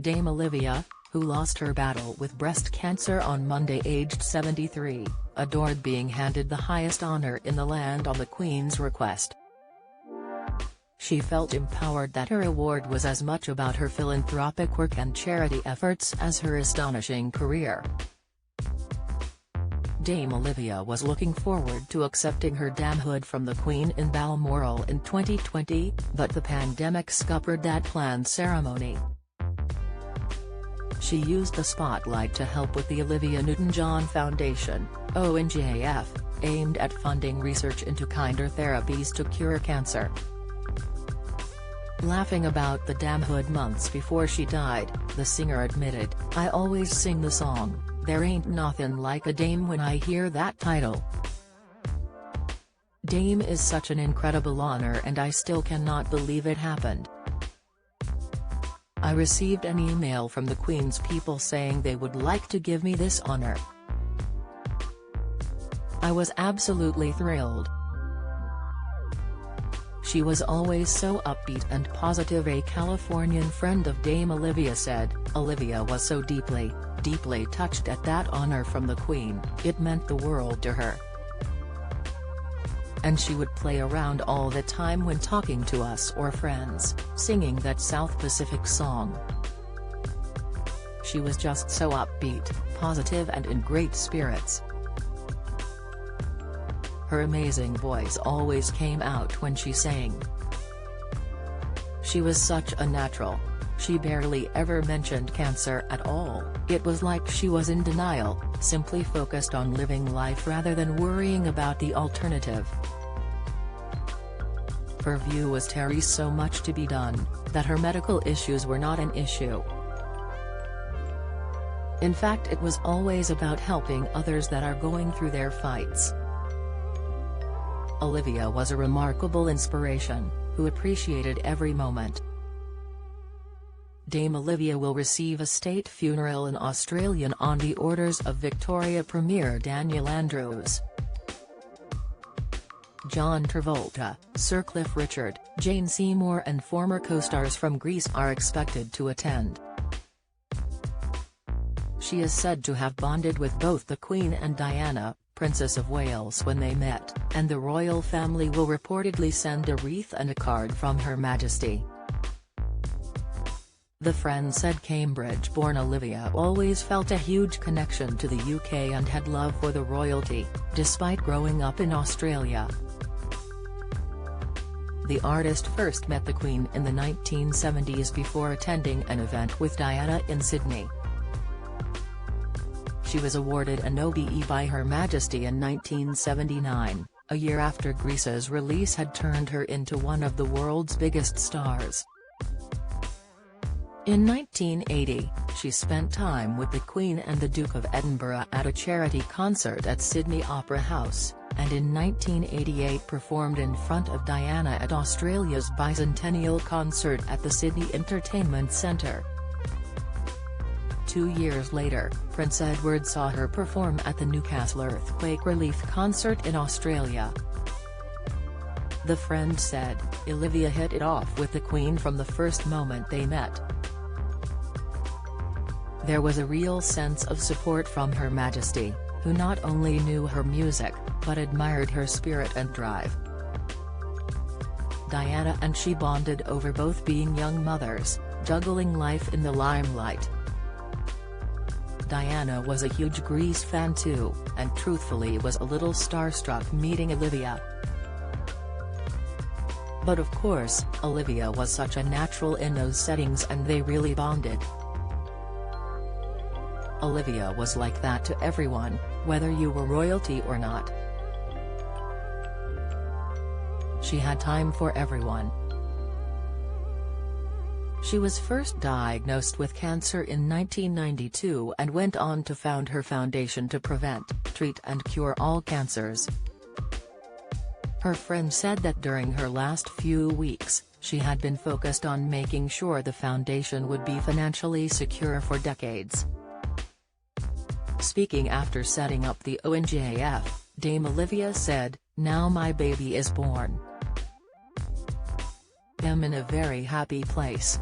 Dame Olivia, who lost her battle with breast cancer on Monday aged 73, adored being handed the highest honor in the land on the Queen's request. She felt empowered that her award was as much about her philanthropic work and charity efforts as her astonishing career. Dame Olivia was looking forward to accepting her damehood from the Queen in Balmoral in 2020, but the pandemic scuppered that planned ceremony. She used the spotlight to help with the Olivia Newton-John Foundation, ONJF, aimed at funding research into kinder therapies to cure cancer. Laughing about the damehood months before she died, the singer admitted, "I always sing the song, 'There Ain't Nothin' Like a Dame' when I hear that title. Dame is such an incredible honor and I still cannot believe it happened. I received an email from the Queen's people saying they would like to give me this honor. I was absolutely thrilled." She was always so upbeat and positive, a Californian friend of Dame Olivia said. Olivia was so deeply touched at that honor from the Queen, it meant the world to her. And she would play around all the time when talking to us or friends, singing that South Pacific song. She was just so upbeat, positive and in great spirits. Her amazing voice always came out when she sang. She was such a natural. She barely ever mentioned cancer at all. It was like she was in denial, simply focused on living life rather than worrying about the alternative. Her view was there is so much to be done, that her medical issues were not an issue. In fact, it was always about helping others that are going through their fights. Olivia was a remarkable inspiration, who appreciated every moment. Dame Olivia will receive a state funeral in Australia on the orders of Victoria Premier Daniel Andrews. John Travolta, Sir Cliff Richard, Jane Seymour and former co-stars from Grease are expected to attend. She is said to have bonded with both the Queen and Diana, Princess of Wales, when they met, and the royal family will reportedly send a wreath and a card from Her Majesty. The Friend said Cambridge-born Olivia always felt a huge connection to the UK and had love for the royalty, despite growing up in Australia. The artist first met the Queen in the 1970s before attending an event with Diana in Sydney. She was awarded an OBE by Her Majesty in 1979, a year after Grease's release had turned her into one of the world's biggest stars. In 1980, she spent time with the Queen and the Duke of Edinburgh at a charity concert at Sydney Opera House, and in 1988 performed in front of Diana at Australia's bicentennial concert at the Sydney Entertainment Centre. 2 years later, Prince Edward saw her perform at the Newcastle earthquake relief concert in Australia. The Friend said, Olivia hit it off with the Queen from the first moment they met. There was a real sense of support from Her Majesty, who not only knew her music, but admired her spirit and drive. Diana and she bonded over both being young mothers, juggling life in the limelight. Diana was a huge Grease fan too, and truthfully was a little starstruck meeting Olivia. But of course, Olivia was such a natural in those settings and they really bonded. Olivia was like that to everyone, whether you were royalty or not. She had time for everyone. She was first diagnosed with cancer in 1992 and went on to found her foundation to prevent, treat and cure all cancers. Her friend said that during her last few weeks, she had been focused on making sure the foundation would be financially secure for decades. Speaking after setting up the ONJF, Dame Olivia said, "Now my baby is born. I'm in a very happy place.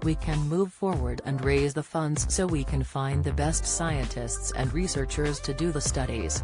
we can move forward and raise the funds so we can find the best scientists and researchers to do the studies.